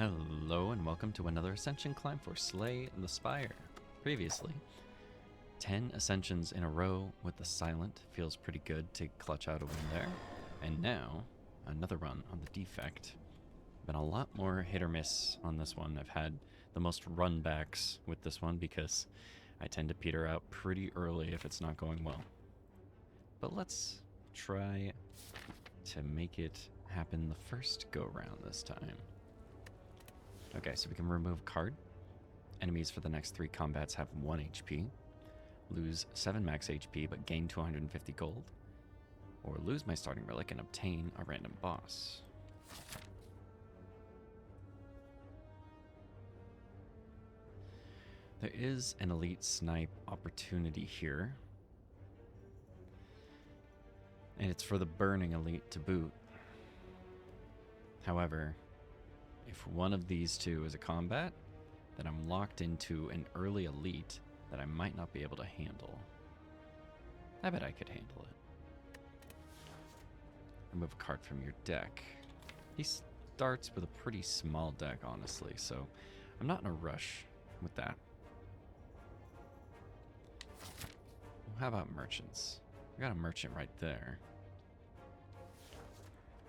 Hello and welcome to another Ascension climb for Slay the Spire. Previously, 10 Ascensions in a row with the Silent feels pretty good to clutch out a win there. And now, another run on the Defect. Been a lot more hit or miss on this one. I've had the most runbacks with this one because I tend to peter out pretty early if it's not going well. But let's try to make it happen the first go-round this time. Okay, so we can remove a card. Enemies for the next 3 combats have 1 HP. Lose 7 max HP but gain 250 gold. Or lose my starting relic and obtain a random boss. There is an elite snipe opportunity here. And it's for the burning elite to boot. However, if one of these two is a combat, then I'm locked into an early elite that I might not be able to handle. I bet I could handle it. Remove a card from your deck. He starts with a pretty small deck, honestly, so I'm not in a rush with that. Well, how about merchants? I got a merchant right there.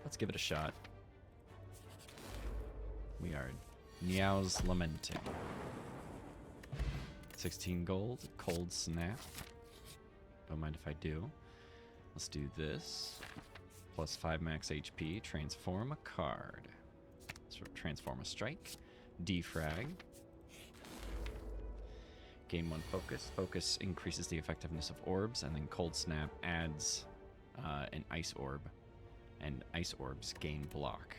Let's give it a shot. We are Niao's Lamenting. 16 gold, cold snap. Don't mind if I do. Let's do this. Plus 5 max HP, transform a card. So transform a strike. Defrag. Gain 1 focus. Focus increases the effectiveness of orbs, and then cold snap adds an ice orb. And ice orbs gain block.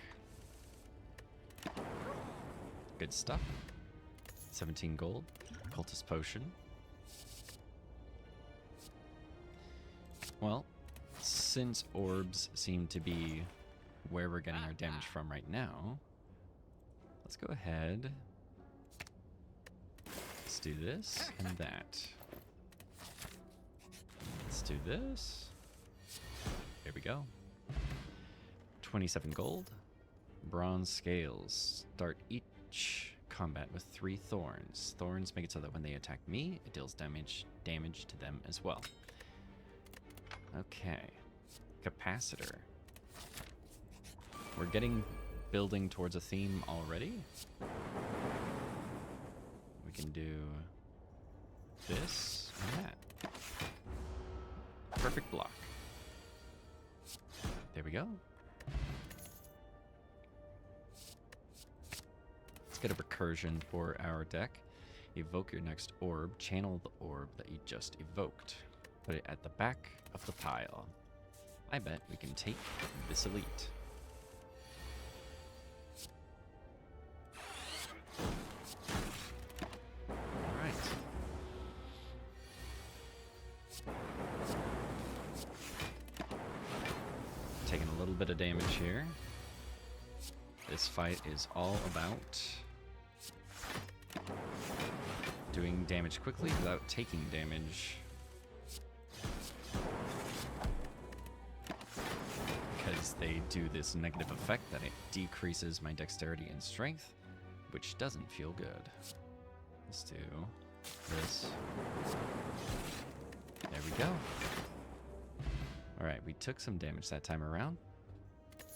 Good stuff. 17 gold. Cultist potion. Well, since orbs seem to be where we're getting our damage from right now, let's go ahead. Let's do this and that. Let's do this. Here we go. 27 gold. Bronze scales. Start each combat with 3 thorns. Thorns make it so that when they attack me, it deals damage to them as well. Okay. Capacitor. We're building towards a theme already. We can do this and that. Perfect block. There we go. Let's get a recursion for our deck. Evoke your next orb. Channel the orb that you just evoked. Put it at the back of the pile. I bet we can take this elite. Alright. Taking a little bit of damage here. This fight is all about doing damage quickly without taking damage. Because they do this negative effect that it decreases my dexterity and strength, which doesn't feel good. Let's do this. There we go. Alright, we took some damage that time around.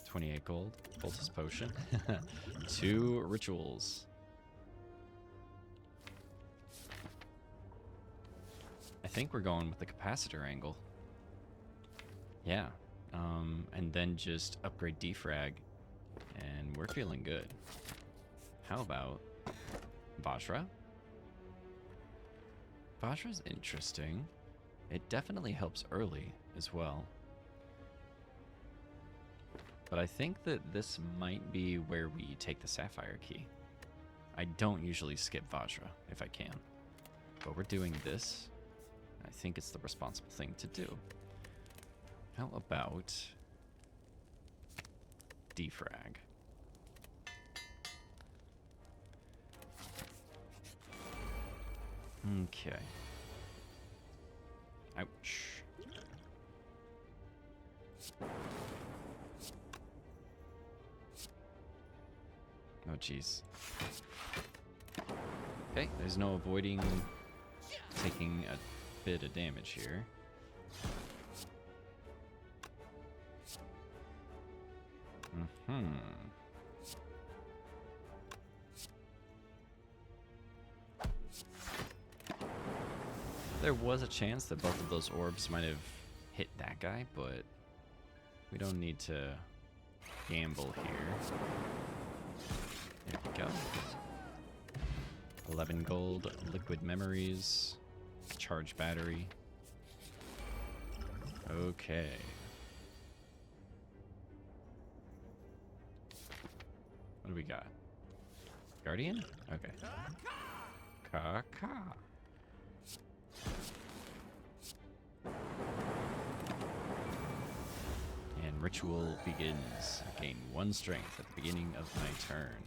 28 gold, Cultist potion, 2 rituals. I think we're going with the capacitor angle. Yeah, and then just upgrade defrag, and we're feeling good. How about Vajra? Vajra's interesting. It definitely helps early as well. But I think that this might be where we take the Sapphire Key. I don't usually skip Vajra if I can. But we're doing this. I think it's the responsible thing to do. How about defrag? Okay. Ouch. No jeez. Okay, there's no avoiding taking a bit of damage here. There was a chance that both of those orbs might have hit that guy, but we don't need to gamble here. There we go. 11 gold, liquid memories, charge battery. Okay. What do we got? Guardian? Okay. Ka-ka. And ritual begins. I gain 1 strength at the beginning of my turn.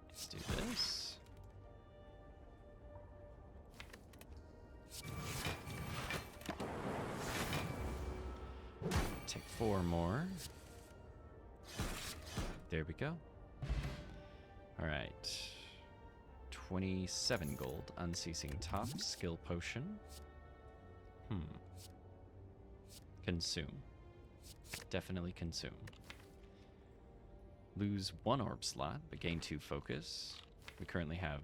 Let's do this. Take 4 more. There we go. All right. 27 gold, unceasing top, skill potion. Consume. Definitely consume. Lose 1 orb slot, but gain 2 focus. We currently have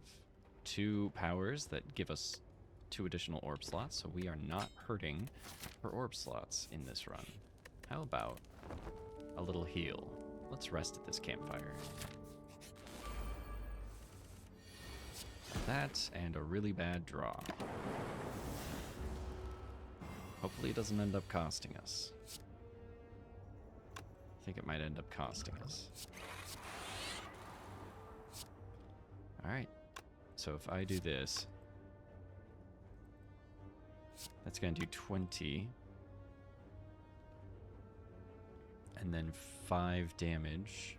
2 powers that give us 2 additional orb slots, so we are not hurting for orb slots in this run. How about a little heal? Let's rest at this campfire. That and a really bad draw. Hopefully it doesn't end up costing us. I think it might end up costing us. Alright, so if I do this, that's going to do 20. And then 5 damage.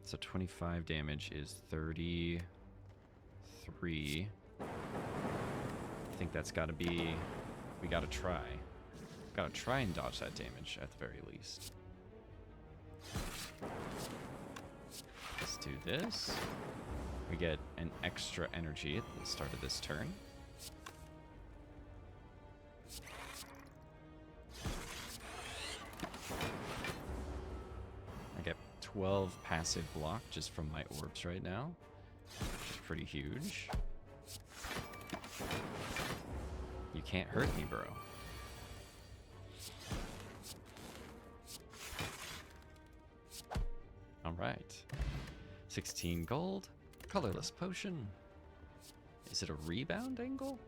So 25 damage is 33. I think that's got to be... We got to try. Got to try and dodge that damage at the very least. Let's do this. We get an extra energy at the start of this turn. I get 12 passive block just from my orbs right now, which is pretty huge. You can't hurt me, bro. Alright. 16 gold. Colorless potion. Is it a rebound angle?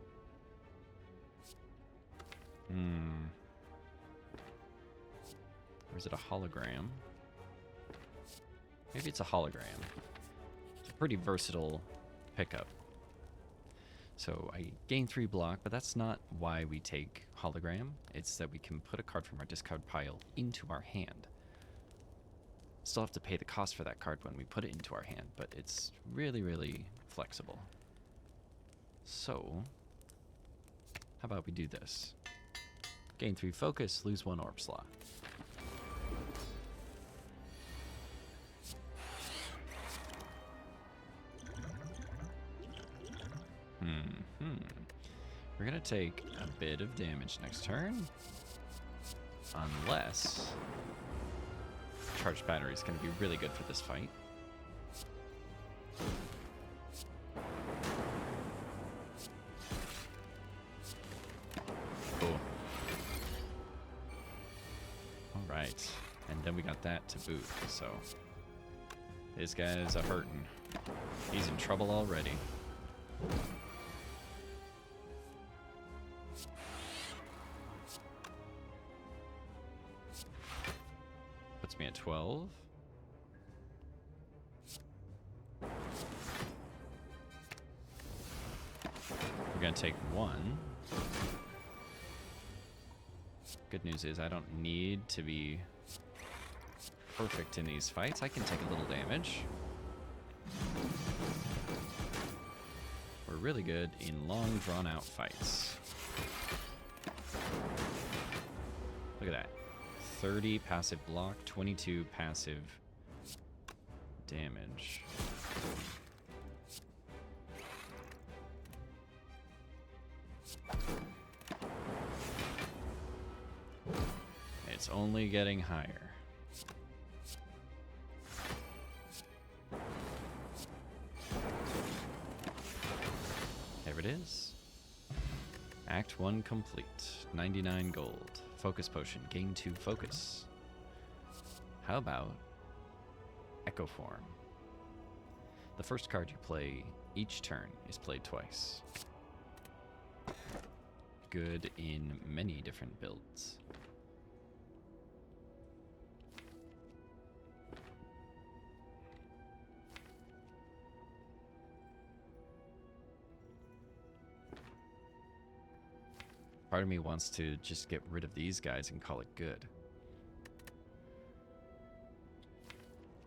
Or is it a hologram? Maybe it's a hologram. It's a pretty versatile pickup. So I gain 3 block, but that's not why we take hologram. It's that we can put a card from our discard pile into our hand. Still have to pay the cost for that card when we put it into our hand, but it's really, really flexible. So, how about we do this? Gain 3 focus, lose 1 orb slot. We're gonna take a bit of damage next turn, unless charged battery is gonna be really good for this fight. Cool. All right, and then we got that to boot. So this guy's a hurtin'. He's in trouble already. Puts me at 12. We're gonna take 1. Good news is I don't need to be perfect in these fights. I can take a little damage. We're really good in long, drawn-out fights. Look at that. 30 passive block, 22 passive damage. It's only getting higher. There it is. Act 1 complete. 99 gold. Focus potion. Gain 2 focus. How about Echo Form? The first card you play each turn is played twice. Good in many different builds. Part of me wants to just get rid of these guys and call it good.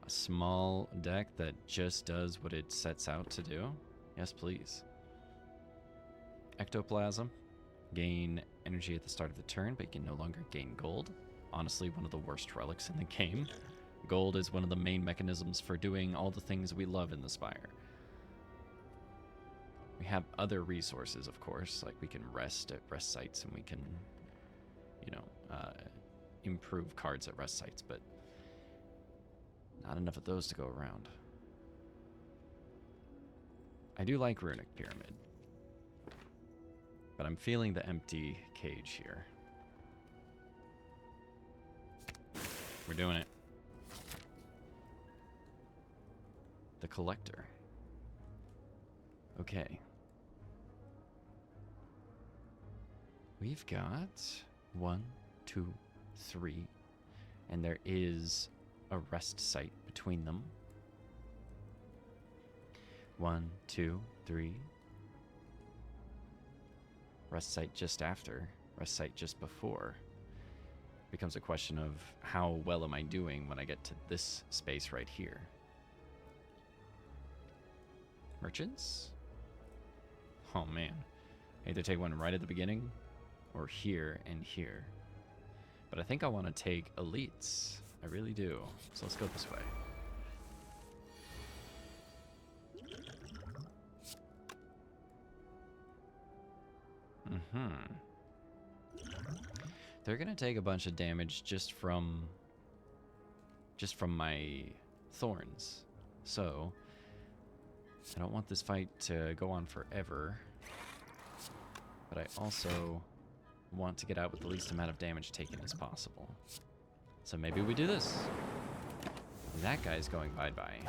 A small deck that just does what it sets out to do? Yes, please. Ectoplasm. Gain energy at the start of the turn, but you can no longer gain gold. Honestly, one of the worst relics in the game. Gold is one of the main mechanisms for doing all the things we love in the Spire. We have other resources, of course, like we can rest at rest sites and we can, you know, improve cards at rest sites, but not enough of those to go around. I do like Runic Pyramid, but I'm feeling the empty cage here. We're doing it. The Collector. Okay. We've got 1, 2, 3, and there is a rest site between them. 1, 2, 3. Rest site just after, rest site just before. Becomes a question of how well am I doing when I get to this space right here. Merchants? Oh man. I either take one right at the beginning or here and here. But I think I want to take elites. I really do. So let's go this way. They're gonna take a bunch of damage just from my thorns. So I don't want this fight to go on forever, but I also want to get out with the least amount of damage taken as possible. So maybe we do this. That guy's going bye-bye.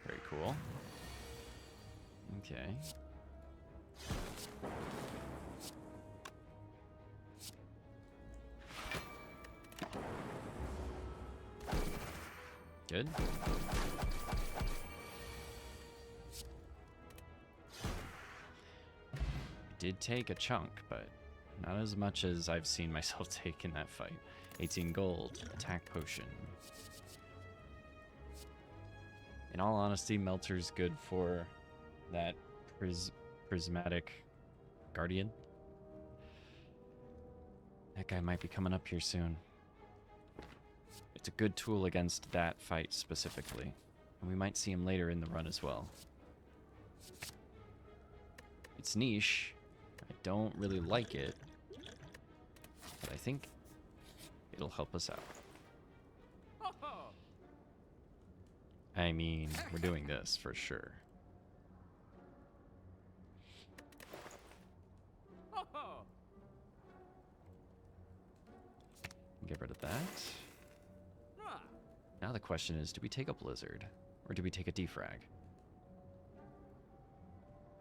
Very cool. Okay. Good. Did take a chunk, but not as much as I've seen myself take in that fight. 18 gold, attack potion. In all honesty, Melter's good for that prismatic guardian. That guy might be coming up here soon. It's a good tool against that fight specifically, and we might see him later in the run as well. It's niche. I don't really like it, but I think it'll help us out. I mean, we're doing this for sure. Get rid of that. Now the question is, do we take a Blizzard or do we take a defrag?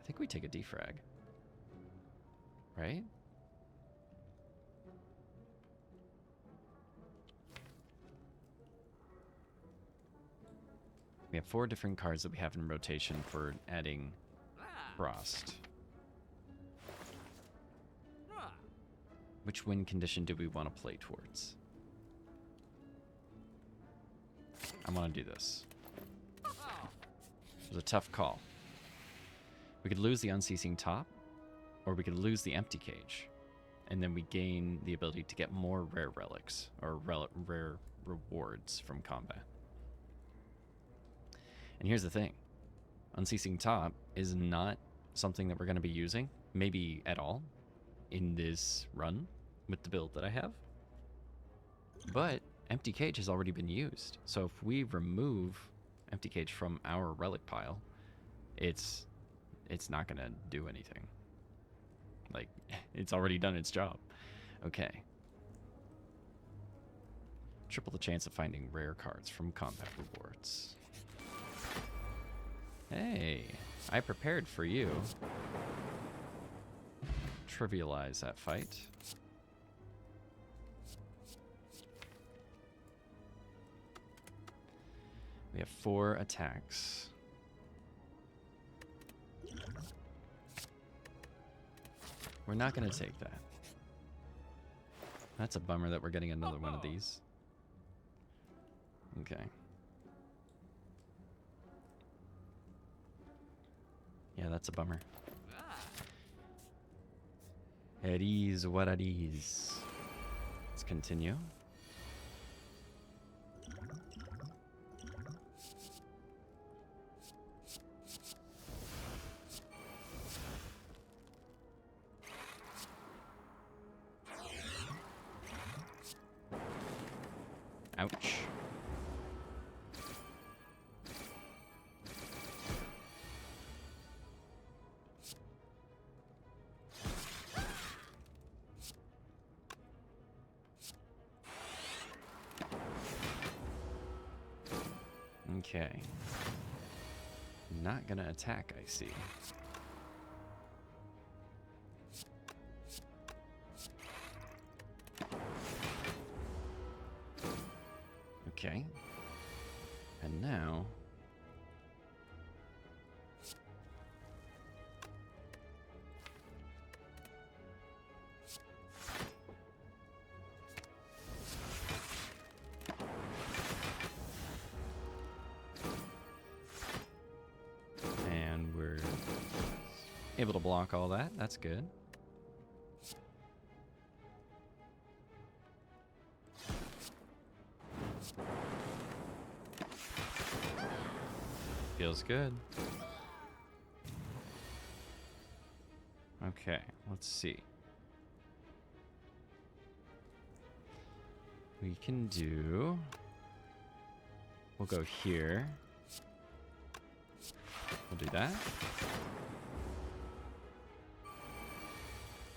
I think we take a defrag. Right? We have 4 different cards that we have in rotation for adding Frost. Which win condition do we want to play towards? I want to do this. It was a tough call. We could lose the Unceasing Top, or we could lose the Empty Cage, and then we gain the ability to get more rare relics, or rare rewards from combat. And here's the thing. Unceasing Top is not something that we're going to be using, maybe at all, in this run with the build that I have. But Empty Cage has already been used. So if we remove Empty Cage from our relic pile, it's not going to do anything. Like, it's already done its job. Okay. Triple the chance of finding rare cards from combat rewards. Hey, I prepared for you. Trivialize that fight. We have 4 attacks. We're not going to take that. That's a bummer that we're getting another one of these. Okay. Yeah, that's a bummer. It is what it is. Let's continue. Ouch. Okay. Not gonna attack, I see. Okay. And now... and we're able to block all that. That's good. Feels good. Okay, let's see. We can do... We'll go here. We'll do that.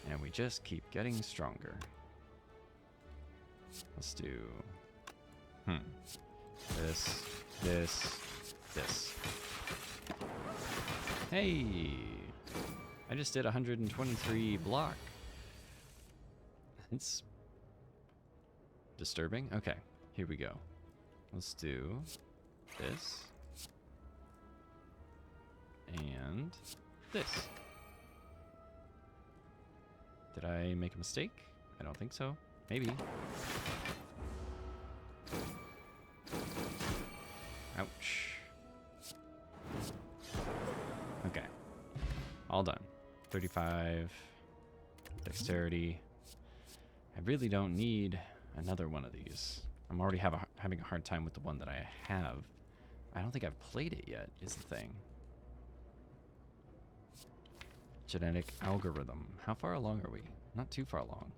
And we just keep getting stronger. Let's do... This, this, this. Hey! I just did 123 block. It's disturbing. Okay, here we go. Let's do this. And this. Did I make a mistake? I don't think so. Maybe. Ouch. Okay. All done. 35. Dexterity. I really don't need another one of these. I'm already having a hard time with the one that I have. I don't think I've played it yet, is the thing. Genetic algorithm. How far along are we? Not too far along.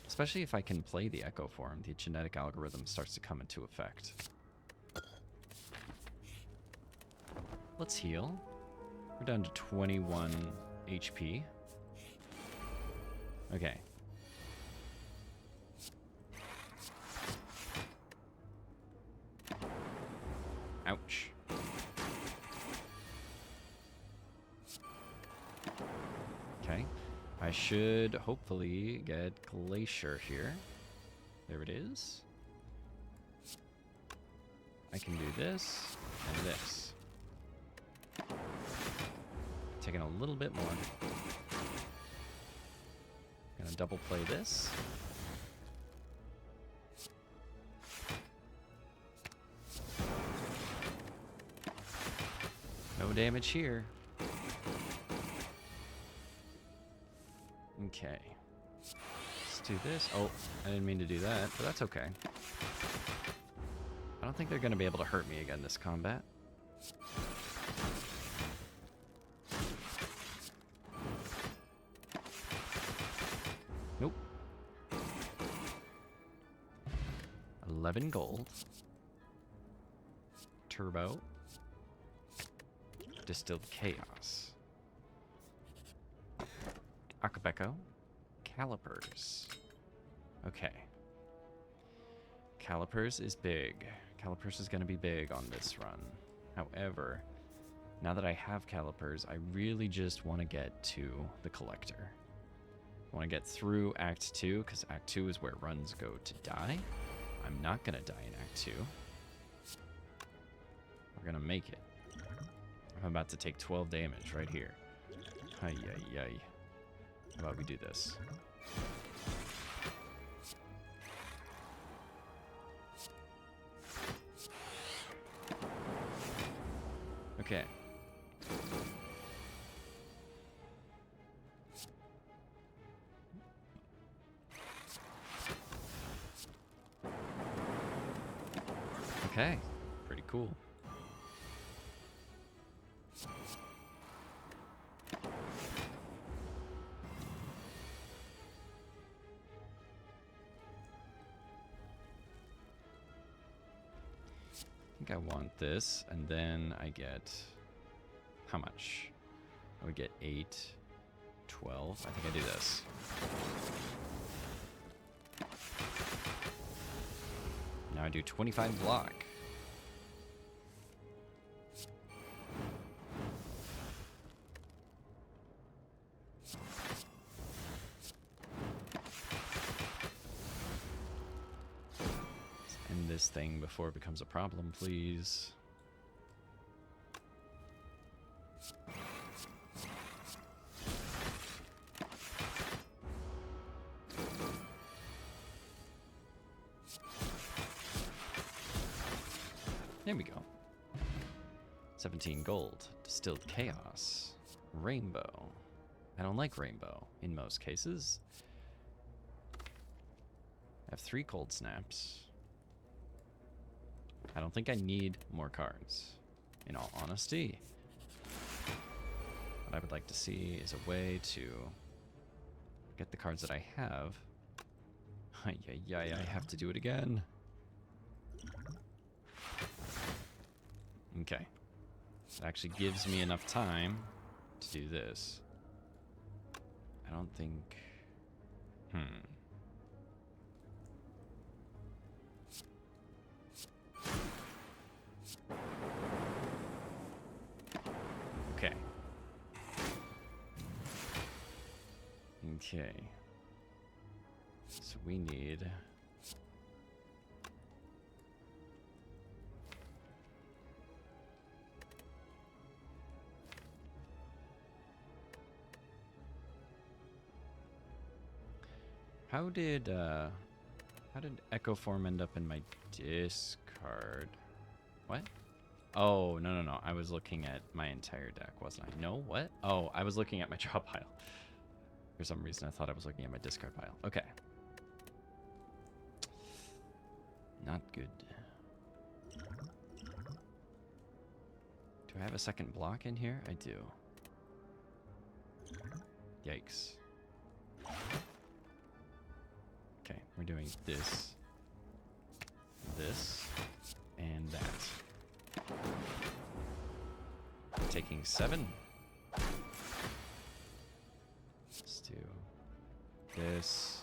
Especially if I can play the Echo form, the genetic algorithm starts to come into effect. Let's heal. We're down to 21 HP. Okay. Ouch. Okay. I should hopefully get Glacier here. There it is. I can do this and this. Taking a little bit more. Gonna double play this. No damage here. Okay. Let's do this. Oh, I didn't mean to do that, but that's okay. I don't think they're going to be able to hurt me again this combat. Nope. 11 gold. Turbo. Distilled Chaos. Akabeko. Callipers. Okay. Callipers is big. Callipers is going to be big on this run. However, now that I have Callipers, I really just want to get to the Collector. I want to get through Act 2, because Act 2 is where runs go to die. I'm not going to die in Act 2. We're going to make it. I'm about to take 12 damage right here. Ay, ay, ay. How about we do this? Okay. Okay. Pretty cool. I want this, and then I get how much? I would get 8, 12. I think I do this. Now I do 25 block. This thing before it becomes a problem, please. There we go. 17 gold. Distilled Chaos. Rainbow. I don't like rainbow in most cases. I have 3 cold snaps. I don't think I need more cards, in all honesty. What I would like to see is a way to get the cards that I have. Ay, ay, ay, I have to do it again. Okay. It actually gives me enough time to do this. I don't think... Okay. Okay. So we need... How did Echo Form end up in my discard? What? Oh, no. I was looking at my entire deck, wasn't I? No, what? Oh, I was looking at my draw pile. For some reason, I thought I was looking at my discard pile. Okay. Not good. Do I have a second block in here? I do. Yikes. Okay, we're doing this, and that. Taking 7. Let's do this,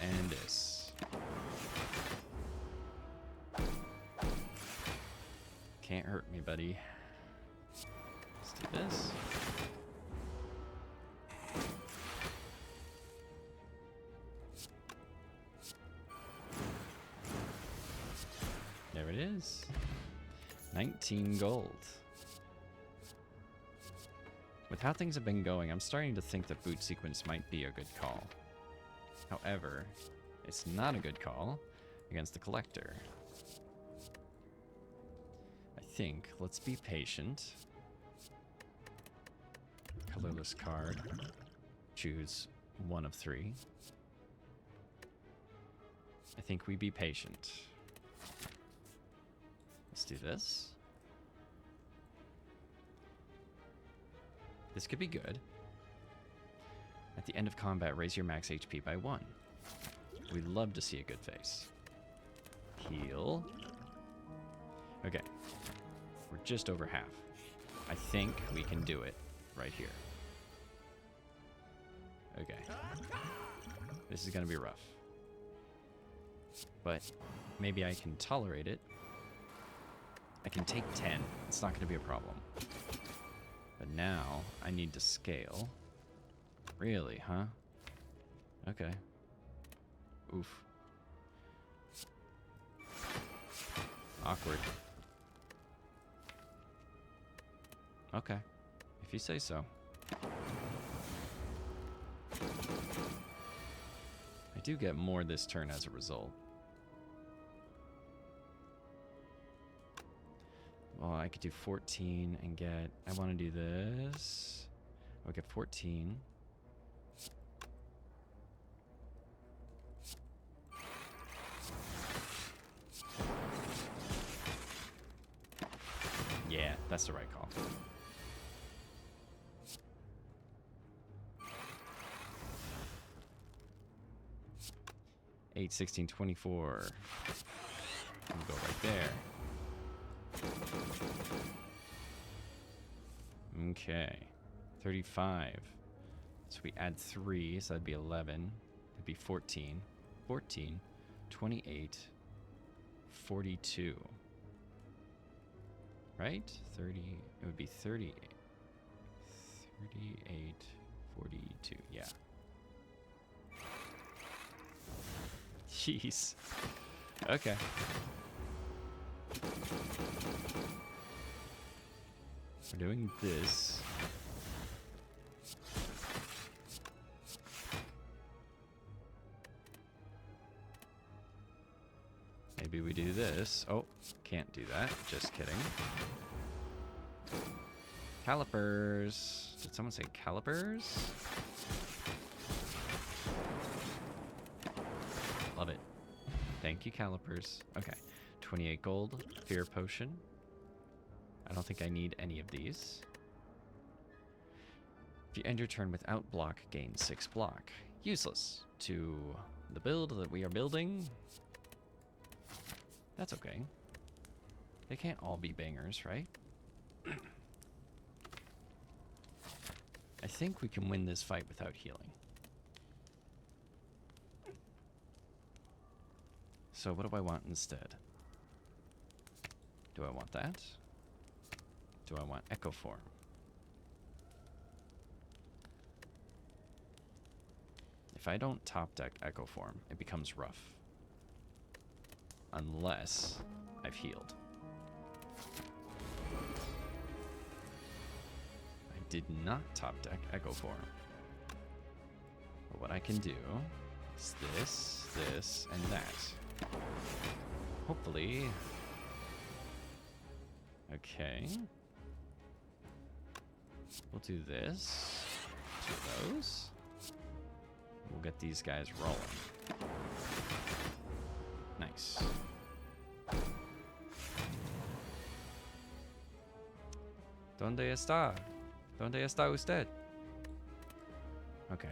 and this. Can't hurt me, buddy. Let's do this. There it is. 19 gold. With how things have been going, I'm starting to think that boot sequence might be a good call. However, it's not a good call against the collector. I think, let's be patient. Colorless card. Choose one of three. I think we be patient. Let's do this. This could be good. At the end of combat, raise your max HP by 1. We love to see a good face. Heal. Okay. We're just over half. I think we can do it right here. Okay. This is gonna be rough. But maybe I can tolerate it. I can take 10. It's not gonna be a problem. But now I need to scale. Really, huh? Okay. Oof. Awkward. Okay. If you say so. I do get more this turn as a result. Well, I could do 14 and get... I want to do this. I'll get 14. Yeah, that's the right call. 8, 16, 24. We'll go right there. Okay. 35. So we add 3, so that'd be 11. That'd be 14. 14, 28, 42. Right? 30. It would be 38. 38, 42. Yeah. Jeez. Okay. We're doing this. Maybe we do this. Oh, can't do that. Just kidding. Callipers. Did someone say Callipers? Love it. Thank you, Callipers. Okay. 28 gold. Fear potion. I don't think I need any of these. If you end your turn without block, gain 6 block. Useless to the build that we are building. That's okay. They can't all be bangers, right? I think we can win this fight without healing. So what do I want instead? Do I want that? Do I want Echo Form? If I don't top deck Echo Form, it becomes rough. Unless I've healed. I did not top deck Echo Form. But what I can do is this, this, and that. Hopefully. Okay. We'll do this. 2 of those. We'll get these guys rolling. Nice. ¿Dónde está? ¿Dónde está usted? Okay.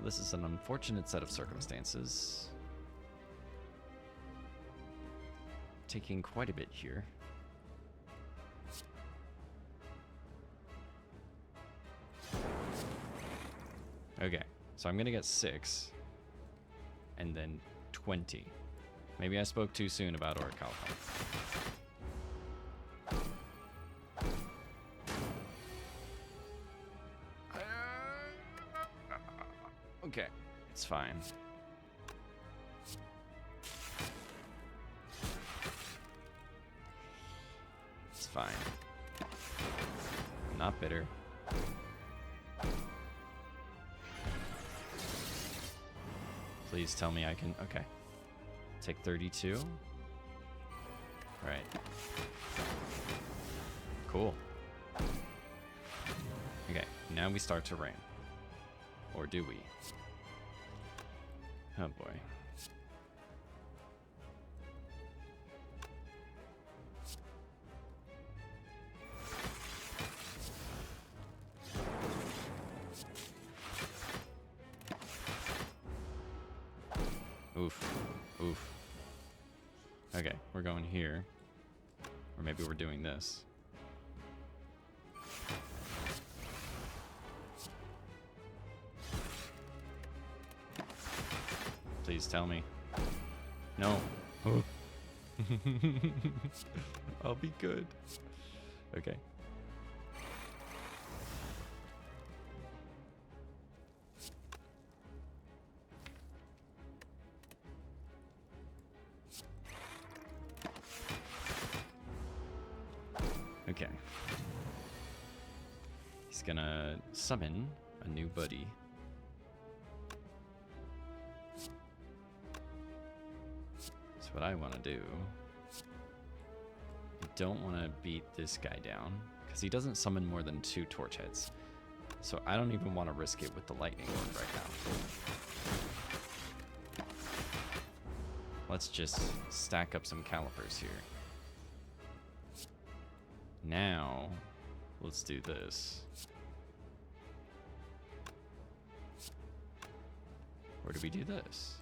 This is an unfortunate set of circumstances. Taking quite a bit here. Okay, so I'm gonna get 6, and then 20. Maybe I spoke too soon about Orichalcum. Okay, it's fine. spitter. Please tell me I can... Okay. Take 32. Right. Cool. Okay, now we start to rain. Or do we? Oh boy. Oof. Oof. Okay, we're going here. Or maybe we're doing this. Please tell me. No. I'll be good. Okay. Okay. He's gonna summon a new buddy. That's what I want to do. I don't want to beat this guy down because he doesn't summon more than 2 torch heads. So I don't even want to risk it with the lightning orb right now. Let's just stack up some Callipers here. Now, let's do this. Where do we do this?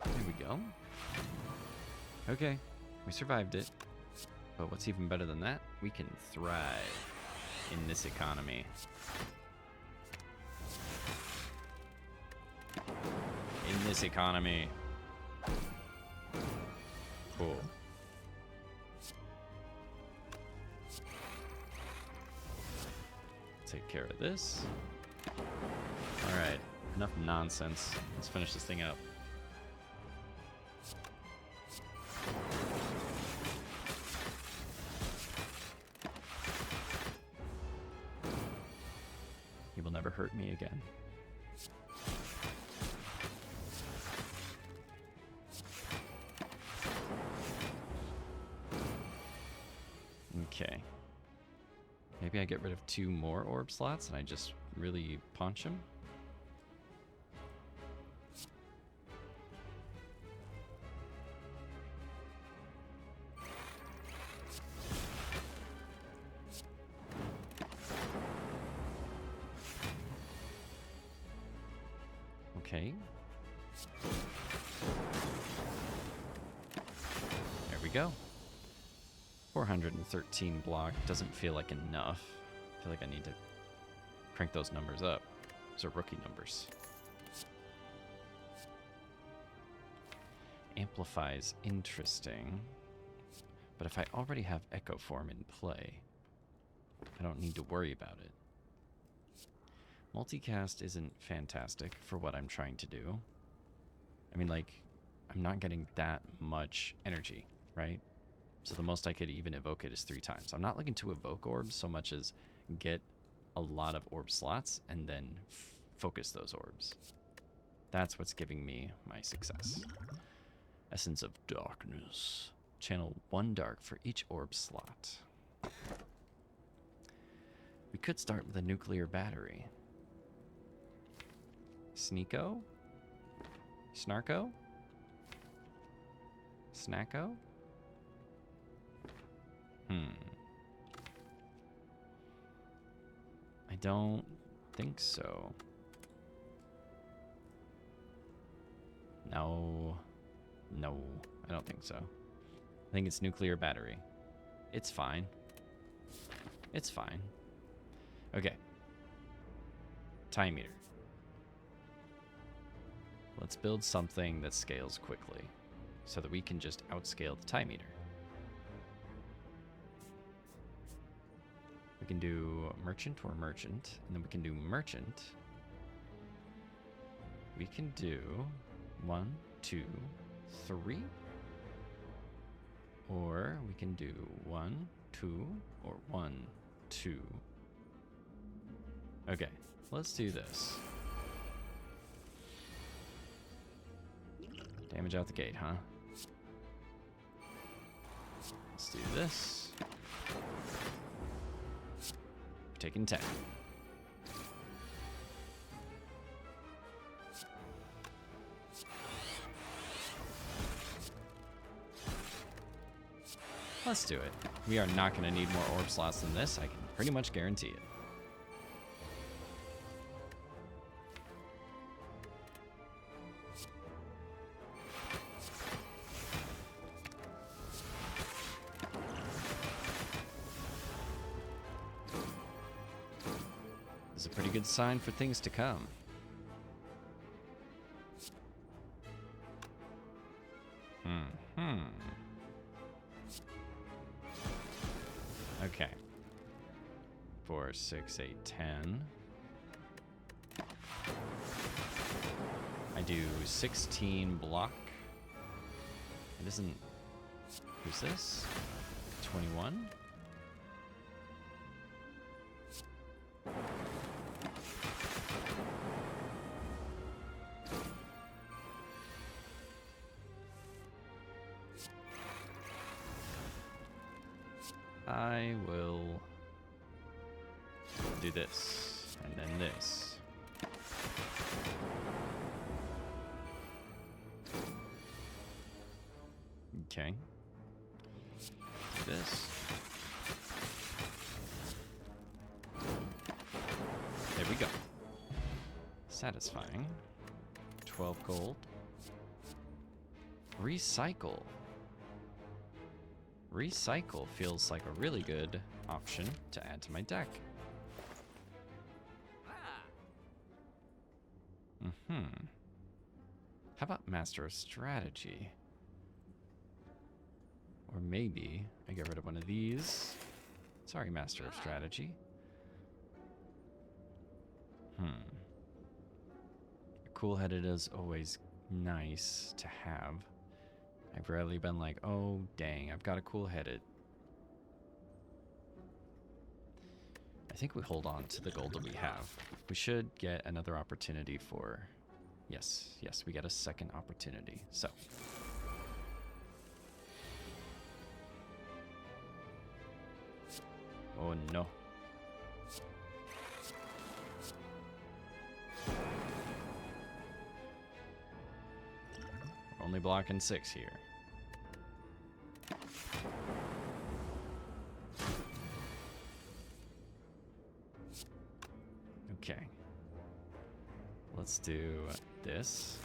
There we go. Okay, we survived it. But what's even better than that? We can thrive in this economy. In this economy. Cool. Take care of this. Alright, enough nonsense. Let's finish this thing up. He will never hurt me again. Okay. Maybe I get rid of 2 more orb slots and I just really punch him. Okay. There we go. 413 block doesn't feel like enough. I feel like I need to crank those numbers up. Those are rookie numbers. Amplifies interesting. But if I already have Echo Form in play, I don't need to worry about it. Multicast isn't fantastic for what I'm trying to do. I mean, like, I'm not getting that much energy, right? So the most I could even evoke it is 3 times. I'm not looking to evoke orbs so much as get a lot of orb slots and then focus those orbs. That's what's giving me my success. Essence of Darkness. Channel 1 dark for each orb slot. We could start with a nuclear battery. Sneeko? Snarko? Snacko? I don't think so. No. No, I don't think so. I think it's nuclear battery. It's fine. It's fine. Okay. Time meter. Let's build something that scales quickly so that we can just outscale the time meter. We can do merchant or merchant, and then we can do merchant. We can do 1, 2, 3. Or we can do 1, 2, or 1, 2. Okay, let's do this. Damage out the gate, huh? Let's do this. We're taking 10. Let's do it. We are not going to need more orb slots than this. I can pretty much guarantee it. This is a pretty good sign for things to come. Okay. 4, 6, 8, 10. I do 16 block. It isn't... Who's this? 21? I will do this, and then this. Okay. Do this. There we go. Satisfying. 12 gold. Recycle. Recycle feels like a really good option to add to my deck. How about Master of Strategy? Or maybe I get rid of one of these. Sorry, Master of Strategy. Cool-headed is always nice to have. I've rarely been like, oh, dang, I've got a cool-headed. I think we hold on to the gold that we have. We should get another opportunity for... Yes, we get a second opportunity. So. Oh, no. We're only blocking 6 here. Okay. Let's do this.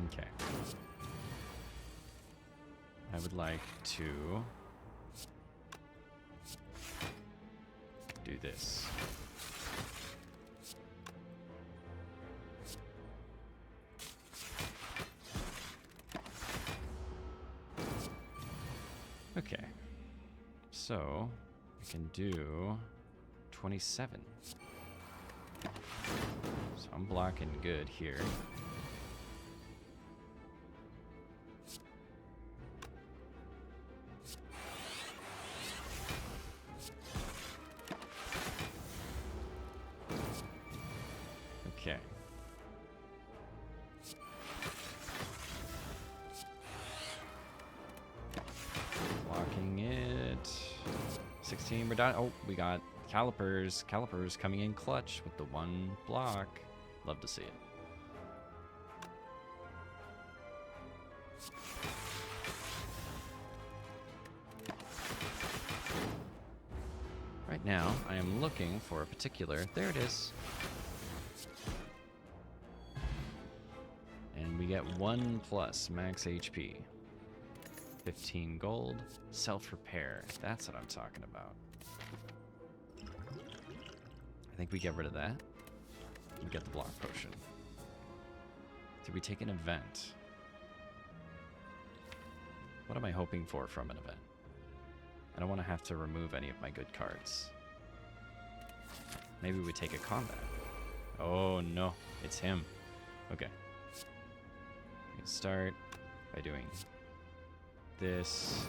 Okay. I would like to do this. Okay, so we can do 27. So I'm blocking good here. Okay. Blocking it. 16, we're done. Oh, we got Callipers. Callipers coming in clutch with the 1 block. Love to see it. Right now, I am looking for a particular... There it is. And we get 1 plus max HP. 15 gold. Self-repair. That's what I'm talking about. I think we get rid of that. We get the block potion. Did we take an event? What am I hoping for from an event? I don't want to have to remove any of my good cards. Maybe we take a combat. Oh no, it's him. Okay. We can start by doing this,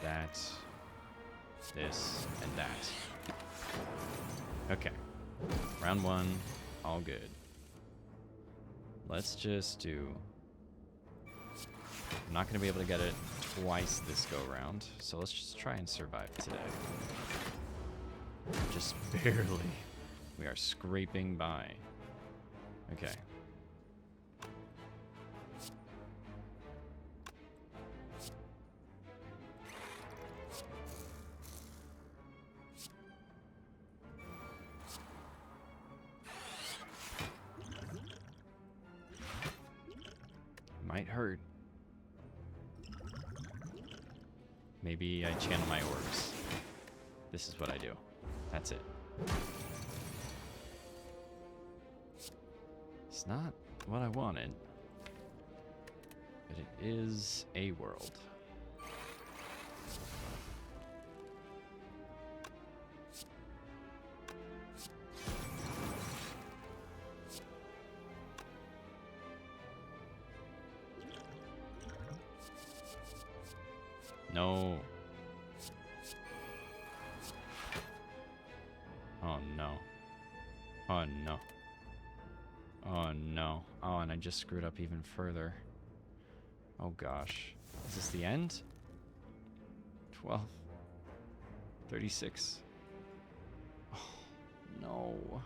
that, this, and that. Okay. Round 1, all good. Let's just do... I'm not going to be able to get it twice this go-round, so let's just try and survive today. Just barely. We are scraping by. Okay. Might hurt. Maybe I channel my orbs. This is what I do. That's it. It's not what I wanted, but it is a world. No. Oh no. Oh no. Oh no. Oh, and I just screwed up even further. Oh gosh. Is this the end? 12. 36. Oh no.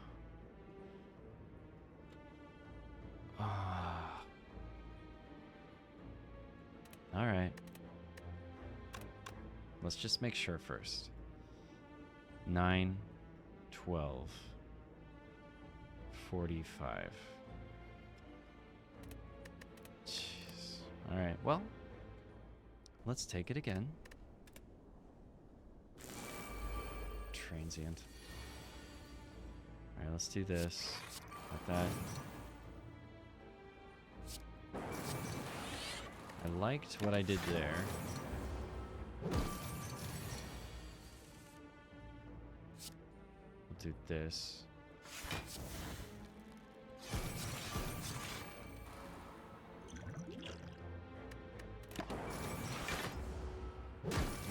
Ah. Alright. Let's just make sure first. 9, 12, 45. Jeez. Alright, well, let's take it again. Transient. Alright, let's do this. Like that. I liked what I did there. Do this.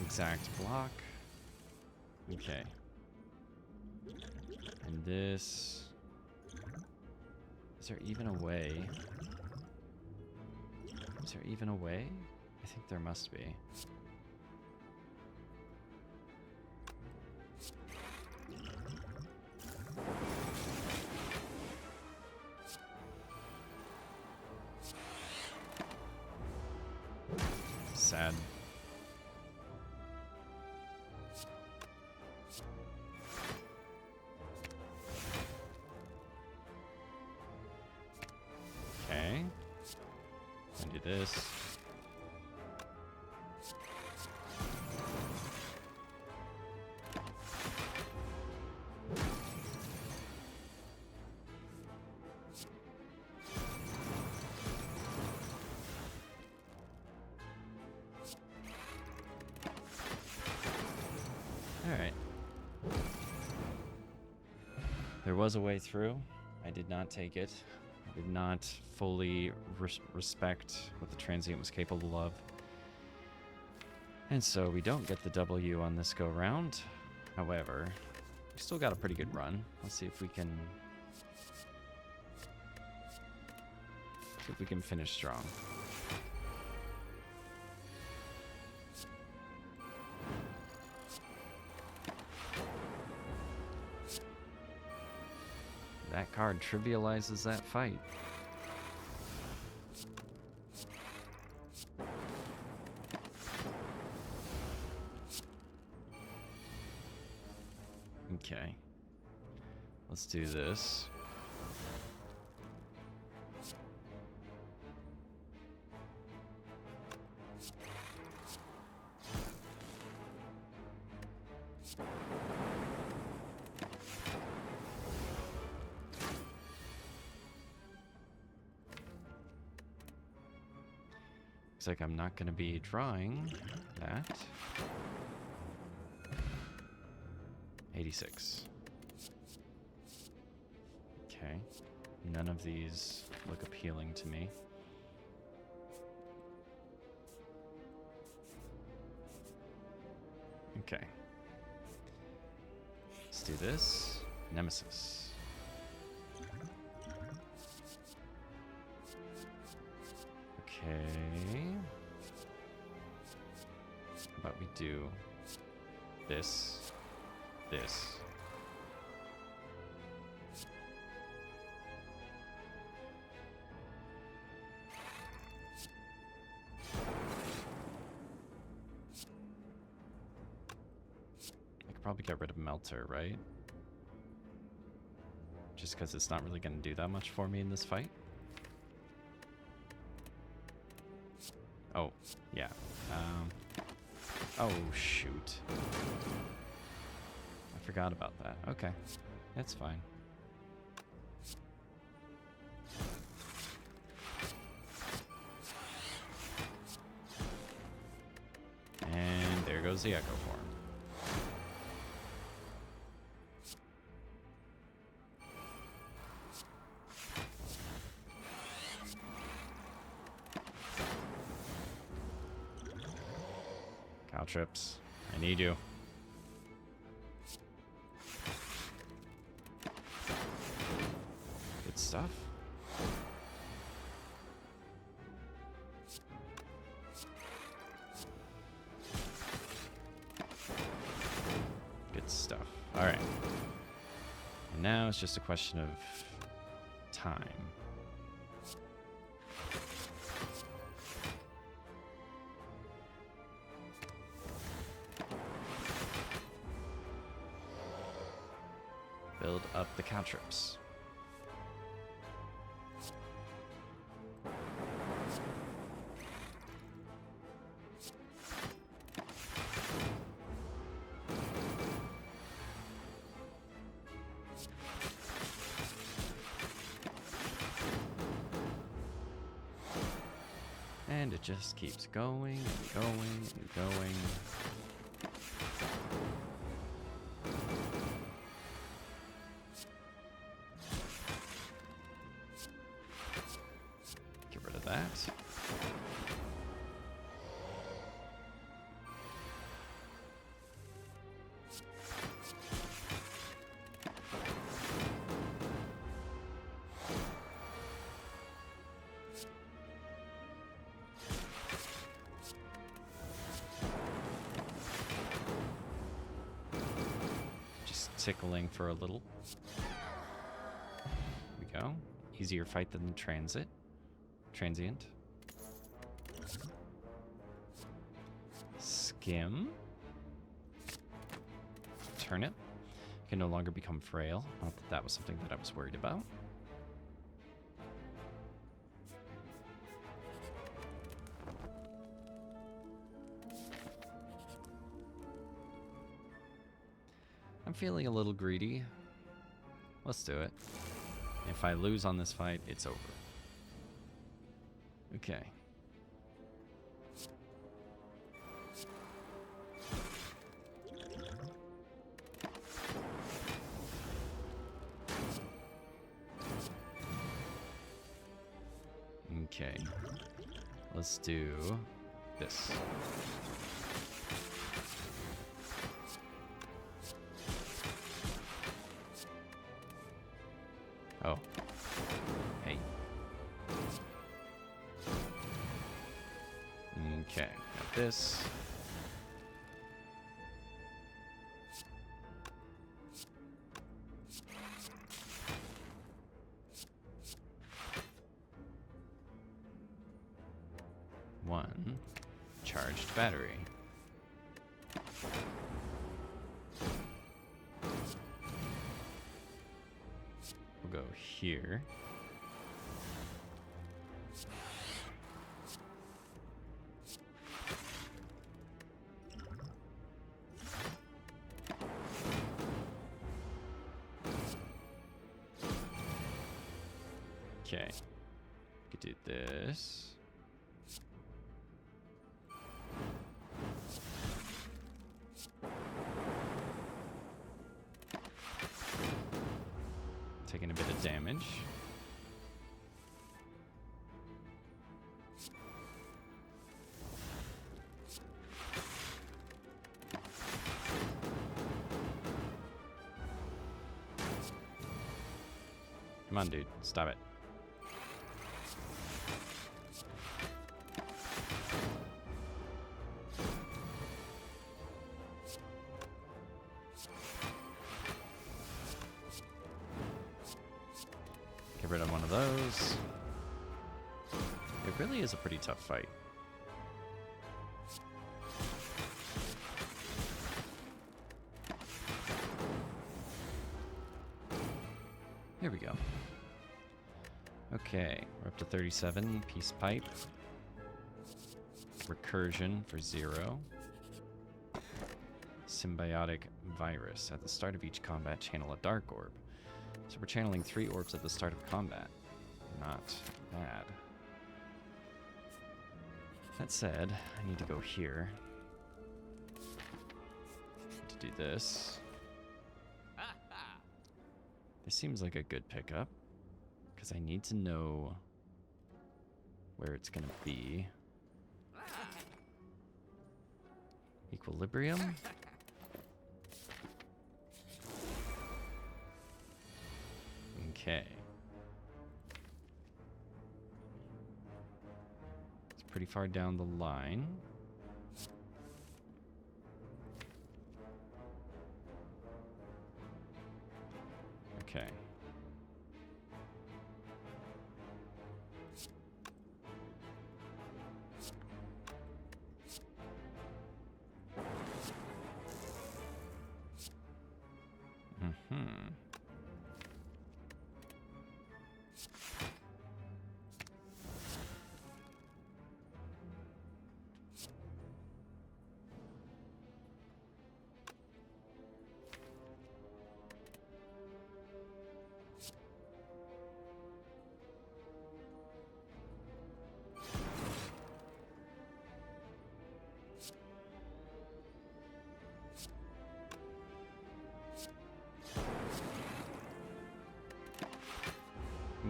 Exact block. Okay. And this. Is there even a way? Is there even a way? I think there must be. Sad. Okay. And do this. Alright. There was a way through. I did not take it. I did not fully respect what the transient was capable of. And so we don't get the W on this go round. However, we still got a pretty good run. Let's see if we can finish strong. That card trivializes that fight. Okay. Let's do this. Looks like I'm not going to be drawing that. 86. Okay. None of these look appealing to me. Okay. Let's do this. Nemesis. Okay. How about we do this, this. I could probably get rid of Melter, right? Just because it's not really going to do that much for me in this fight. Oh, yeah. Oh, shoot. I forgot about that. Okay. That's fine. And there goes the Echo Form. Caltrops, I need you. Good stuff. Good stuff. All right. And now it's just a question of time. Build up the Caltrops. And it just keeps going and going and going. That. Just tickling for a little. Here we go. Easier fight than the transient. Skim. Turnip. Can no longer become frail. Not that that was something that I was worried about. I'm feeling a little greedy. Let's do it. If I lose on this fight, it's over. Okay. Okay. Let's do this. Oh. Hey. Okay, got this. One charged battery. We'll go here. Okay. Could do this. taking a bit of damage. Come on, dude. Stop it. Get rid of one of those. It really is a pretty tough fight. Here we go. Okay, we're up to 37. Peace pipe. Recursion for 0. Symbiotic virus. At the start of each combat, channel a dark orb. So we're channeling 3 orbs at the start of combat. Not bad. That said, I need to go here to do this. This seems like a good pickup, because I need to know where it's going to be. Equilibrium? Okay. It's pretty far down the line. Okay.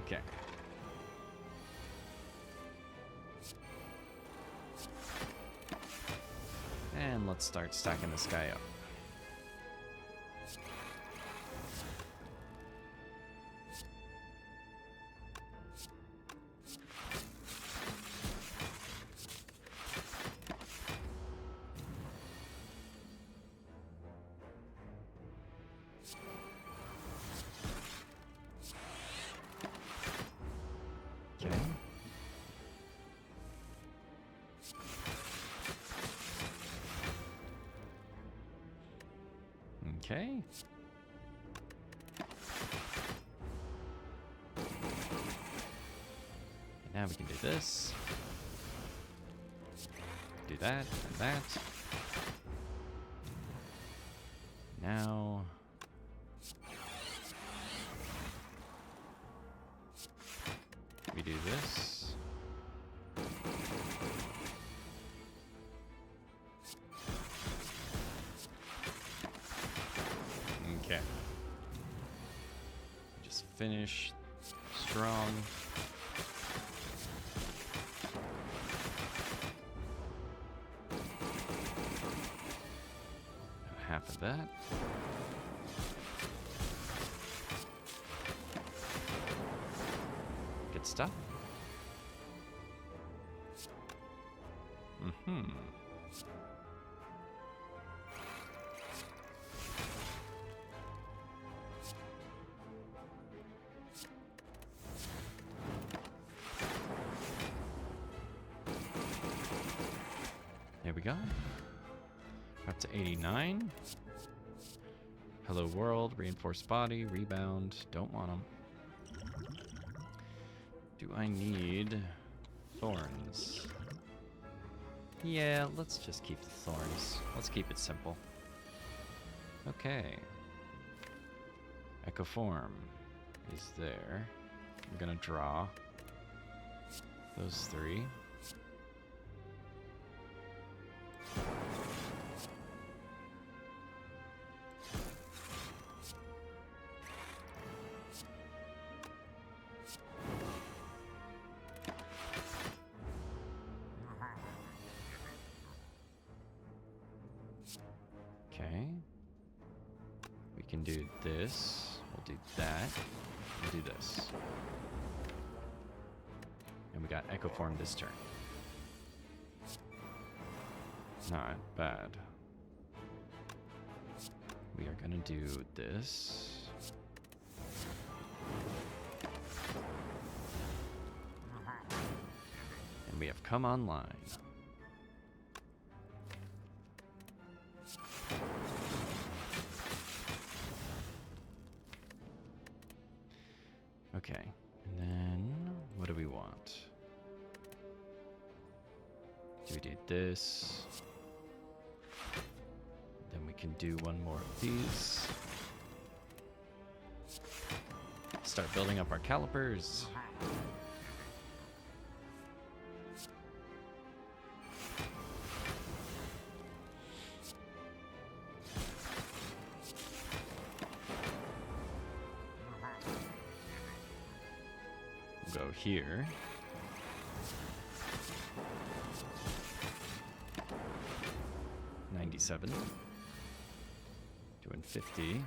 Okay. And let's start stacking this guy up. Okay. Now we can do this. Do that and that. Now we do this. Okay. Just finish strong. Half of that. Good stuff. There we go. Up to 89. Hello world, reinforced body, rebound. Don't want them. Do I need thorns? Yeah, let's just keep the thorns. Let's keep it simple. Okay. Echo form is there. I'm gonna draw those 3. Okay. We can do this. We'll do that. We'll do this. And we got Echo Form this turn. Not bad. We are gonna do this. And we have come online. Okay, and then what do we want? Do we do this? Then we can do one more of these. Start building up our Callipers. Go here. $97. Doing 50.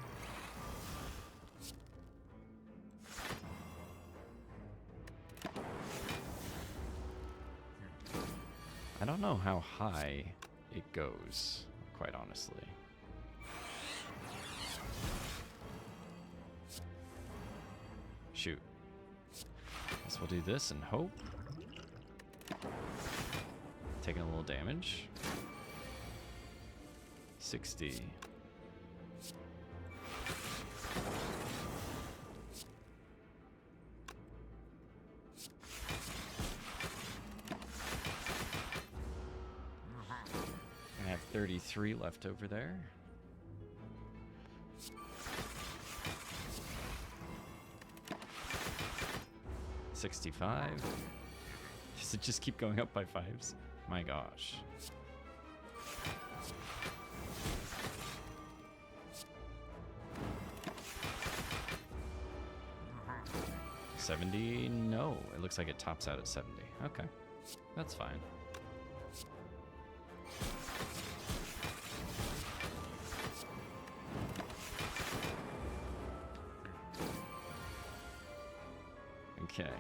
I don't know how high it goes, quite honestly. Shoot. Guess we'll do this and hope. Taking a little damage. 60. I have 33 left over there. $65. Does it just keep going up by fives? My gosh. $70? No, it looks like it tops out at 70. Okay, that's fine. Okay.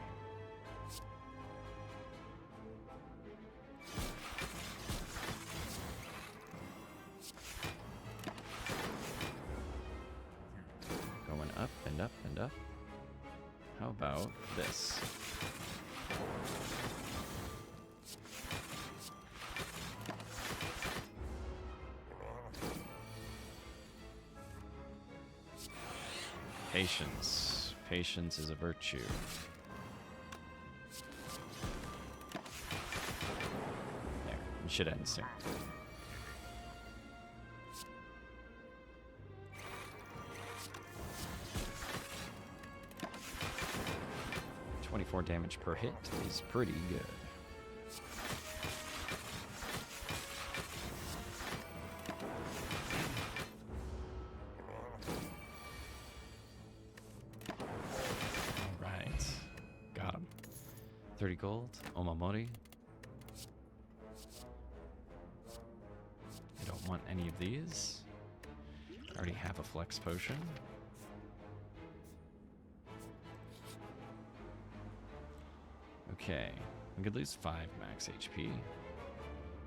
Going up and up and up. How about this? Patience. Patience is a virtue. There, it should end soon. .24 damage per hit is pretty good. Alright. Got him. 30 gold. Omamori. I don't want any of these. I already have a flex potion. Okay, we could lose 5 max HP,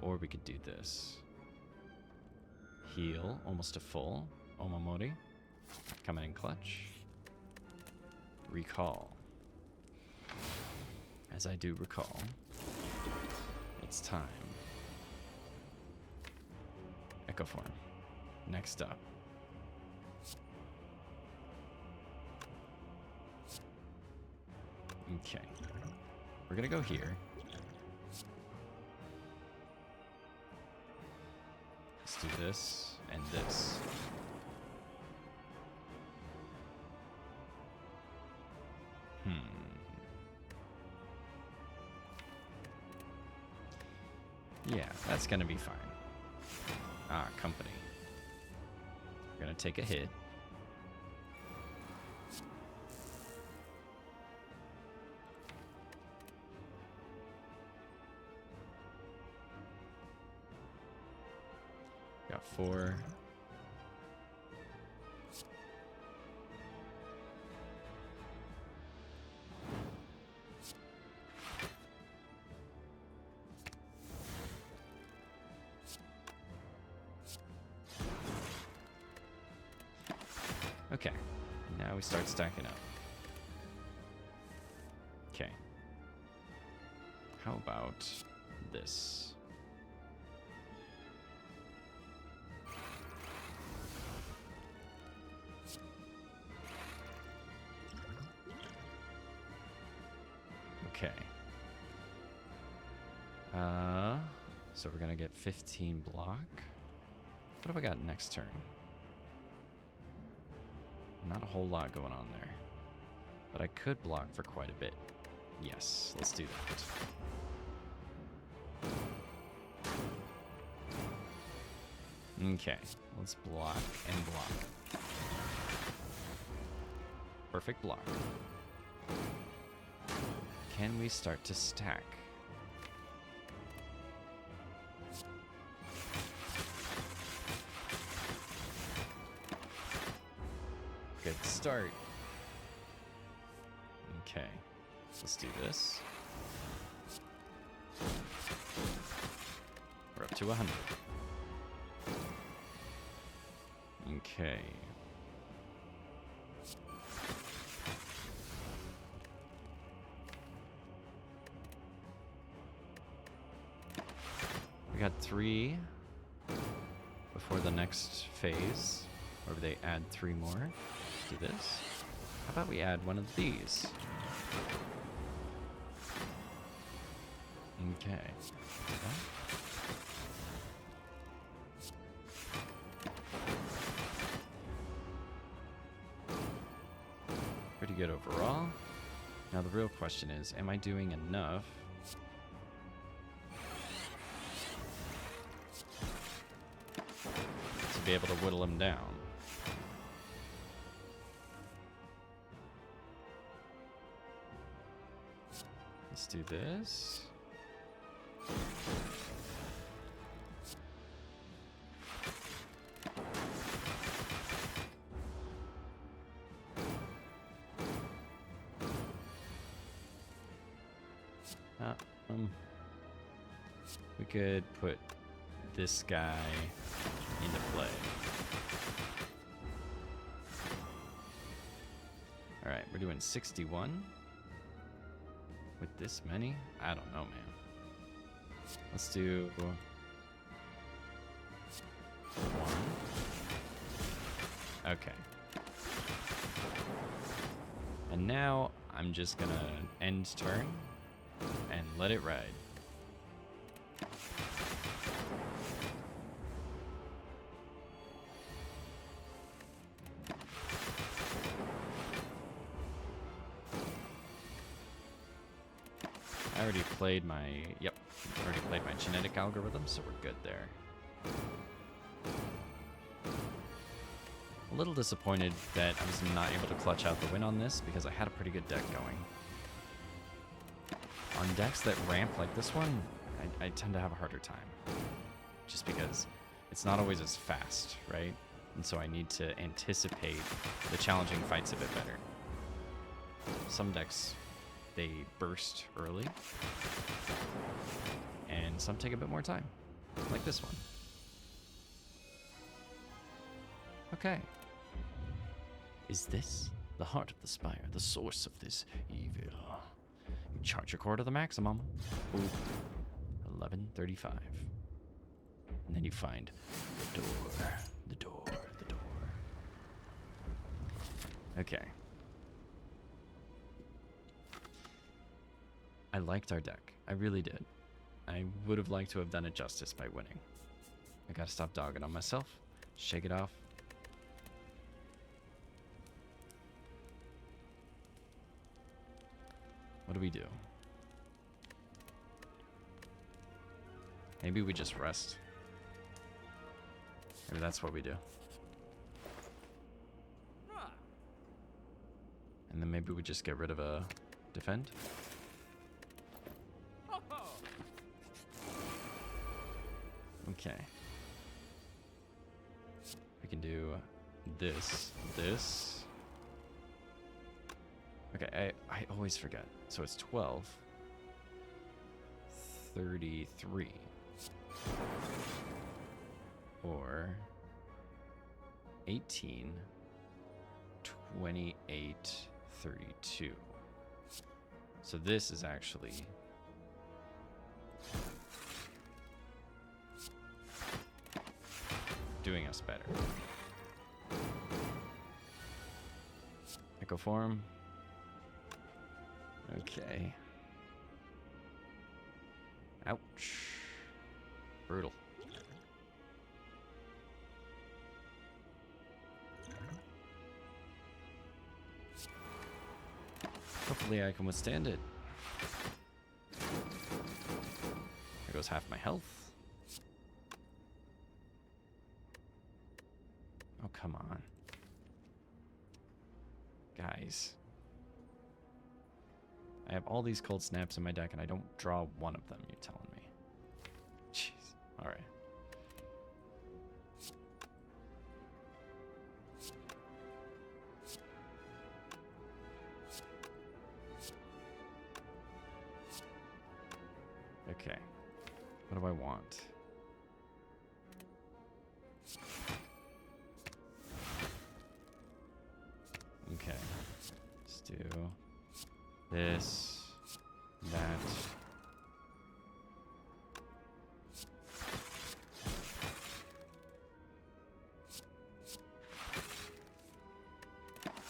or we could do this. Heal, almost to full. Omamori, coming in clutch. Recall. As I do recall, it's time. Echo Form, next up. Okay. We're gonna go here. Let's do this and this. Yeah, that's gonna be fine. Ah, company. We're gonna take a hit. Got 4, Okay, now we start stacking up. Okay. How about this? Okay. So we're gonna get 15 block. What have I got next turn? Not a whole lot going on there. But I could block for quite a bit. Yes, let's do that. Okay, let's block and block. Perfect block. Can we start to stack? Good start. Okay, let's do this. We're up to 100. Okay. We got 3 before the next phase, where they add 3 more. Let's do this. How about we add one of these? Okay. Pretty good overall. Now the real question is, am I doing enough to be able to whittle him down? Let's do this. We could put this guy into play. All right, we're doing 61 with this many. I don't know, man. Let's do 1. Okay. And now I'm just gonna end turn and let it ride. I already played my, already played my genetic algorithm, so we're good there. A little disappointed that I was not able to clutch out the win on this because I had a pretty good deck going. On decks that ramp like this one, I tend to have a harder time. Just because it's not always as fast, right? And so I need to anticipate the challenging fights a bit better. Some decks, they burst early, and some take a bit more time, like this one. Okay. Is this the heart of the spire, the source of this evil? You charge your core to the maximum. Ooh. 1135. And then you find the door, the door, the door. Okay. I liked our deck. I really did. I would have liked to have done it justice by winning. I gotta stop dogging on myself. Shake it off. What do we do? Maybe we just rest. Maybe that's what we do. And then maybe we just get rid of a defend. Okay. We can do this, this. Okay, I always forget. So it's 12, 33, or 18, 2832. So this is actually doing us better. Echo form. Okay. Ouch. Brutal. Hopefully I can withstand it. There goes half my health. Oh, come on. Guys. I have all these cold snaps in my deck and I don't draw one of them, you're telling me. Jeez. Alright. Okay. What do I want? Okay. Let's do this, that.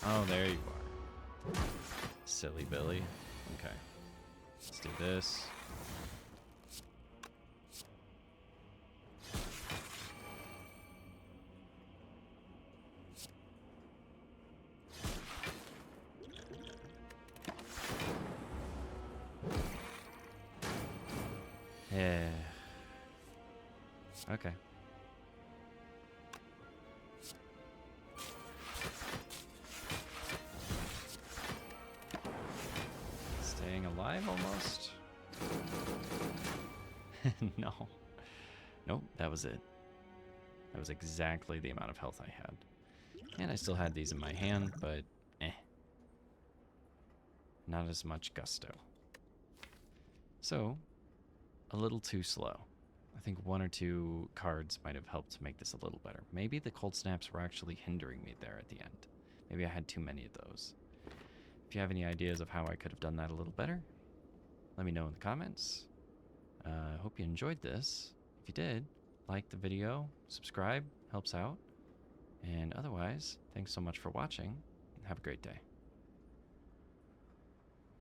Oh, there you are. Silly Billy. Okay. Let's do this. Yeah. Okay. Staying alive almost? No. Nope, that was it. That was exactly the amount of health I had. And I still had these in my hand, but not as much gusto. So, a little too slow. I think one or two cards might have helped to make this a little better. Maybe the cold snaps were actually hindering me there at the end. Maybe I had too many of those. If you have any ideas of how I could have done that a little better, let me know in the comments. I hope you enjoyed this. If you did, like the video, subscribe, helps out. And otherwise, thanks so much for watching, and have a great day.